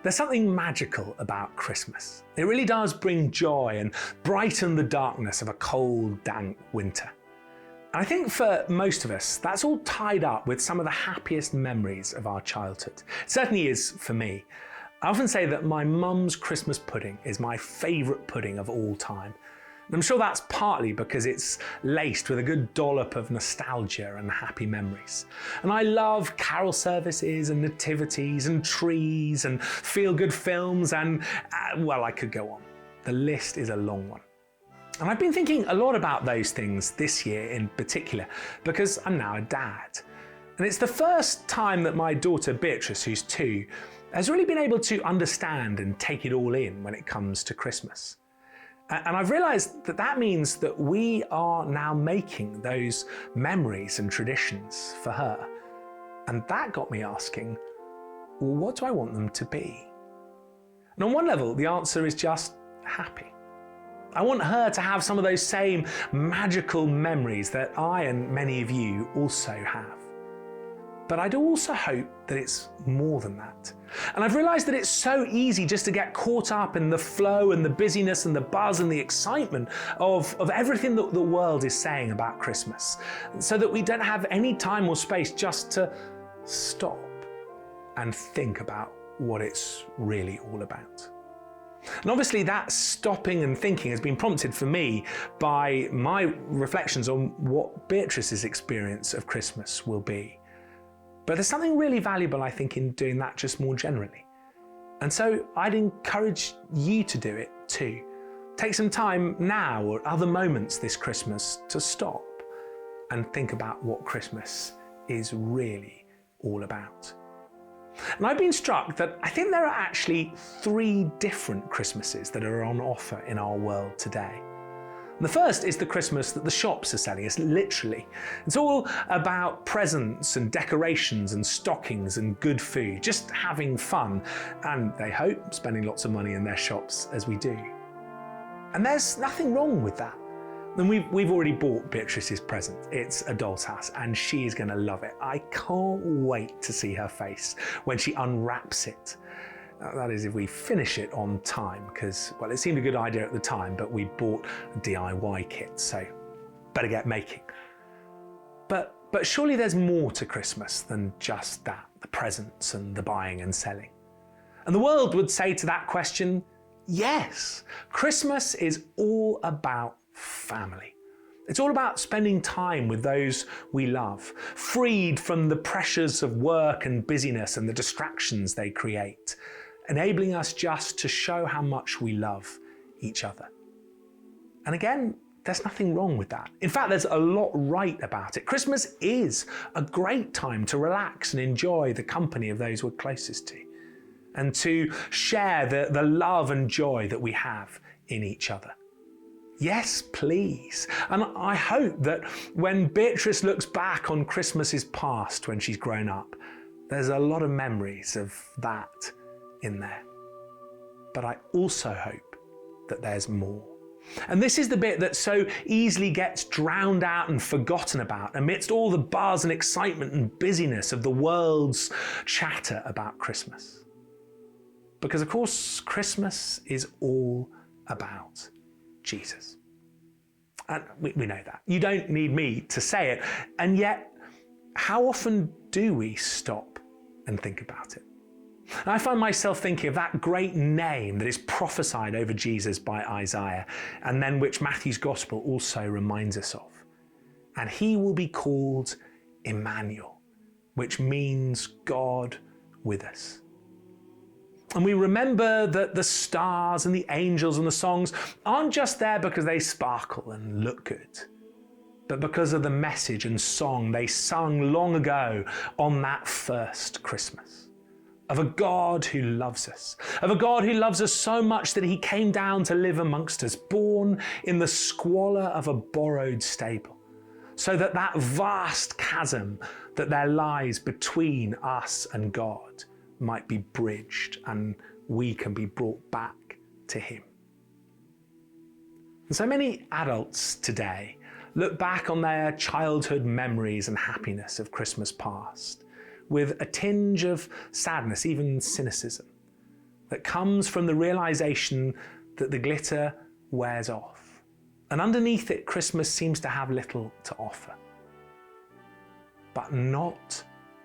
There's something magical about Christmas. It really does bring joy and brighten the darkness of a cold, dank winter. And I think for most of us, that's all tied up with some of the happiest memories of our childhood. It certainly is for me. I often say that my mum's Christmas pudding is my favourite pudding of all time. And I'm sure that's partly because it's laced with a good dollop of nostalgia and happy memories. And I love carol services and nativities and trees and feel-good films and, well, I could go on. The list is a long one. And I've been thinking a lot about those things this year in particular because I'm now a dad. And it's the first time that my daughter Beatrice, who's 2, has really been able to understand and take it all in when it comes to Christmas. And I've realised that that means that we are now making those memories and traditions for her. And that got me asking, well, what do I want them to be? And on one level, the answer is just happy. I want her to have some of those same magical memories that I and many of you also have. But I'd also hope that it's more than that. And I've realised that it's so easy just to get caught up in the flow and the busyness and the buzz and the excitement of everything that the world is saying about Christmas, so that we don't have any time or space just to stop and think about what it's really all about. And obviously that stopping and thinking has been prompted for me by my reflections on what Beatrice's experience of Christmas will be. But there's something really valuable, I think, in doing that just more generally. And so I'd encourage you to do it too. Take some time now or other moments this Christmas to stop and think about what Christmas is really all about. And I've been struck that I think there are actually 3 different Christmases that are on offer in our world today. And the first is the Christmas that the shops are selling us, literally. It's all about presents and decorations and stockings and good food, just having fun, and they hope spending lots of money in their shops as we do. And there's nothing wrong with that. And we've already bought Beatrice's present. It's a doll's house and she is going to love it. I can't wait to see her face when she unwraps it. That is if we finish it on time, because, well, it seemed a good idea at the time, but we bought a DIY kit, so better get making. But surely there's more to Christmas than just that, the presents and the buying and selling. And the world would say to that question, yes, Christmas is all about family. It's all about spending time with those we love, freed from the pressures of work and busyness and the distractions they create, enabling us just to show how much we love each other. And again, there's nothing wrong with that. In fact, there's a lot right about it. Christmas is a great time to relax and enjoy the company of those we're closest to, and to share the love and joy that we have in each other. Yes, please. And I hope that when Beatrice looks back on Christmases past when she's grown up, there's a lot of memories of that in there. But I also hope that there's more. And this is the bit that so easily gets drowned out and forgotten about amidst all the buzz and excitement and busyness of the world's chatter about Christmas. Because of course, Christmas is all about Jesus. And we know that. You don't need me to say it. And yet, how often do we stop and think about it? And I find myself thinking of that great name that is prophesied over Jesus by Isaiah, and then which Matthew's Gospel also reminds us of. And he will be called Emmanuel, which means God with us. And we remember that the stars and the angels and the songs aren't just there because they sparkle and look good, but because of the message and song they sung long ago on that first Christmas. Of a God who loves us. Of a God who loves us so much that he came down to live amongst us, born in the squalor of a borrowed stable, so that that vast chasm that there lies between us and God might be bridged and we can be brought back to him. And so many adults today look back on their childhood memories and happiness of Christmas past with a tinge of sadness, even cynicism. that comes from the realization that the glitter wears off. And underneath it, Christmas seems to have little to offer. But not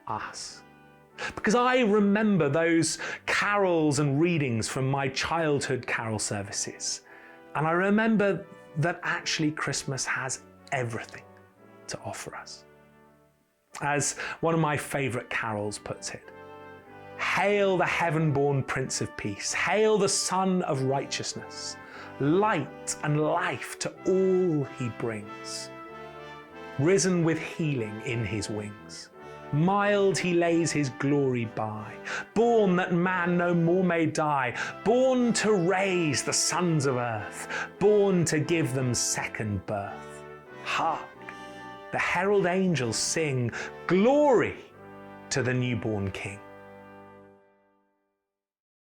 us. Because I remember those carols and readings from my childhood carol services. And I remember that actually Christmas has everything to offer us. As one of my favourite carols puts it, "Hail the heaven-born Prince of Peace, hail the Son of Righteousness, light and life to all he brings. Risen with healing in his wings, mild he lays his glory by, born that man no more may die, born to raise the sons of earth, born to give them second birth. Hark, the herald angels sing, glory to the newborn King."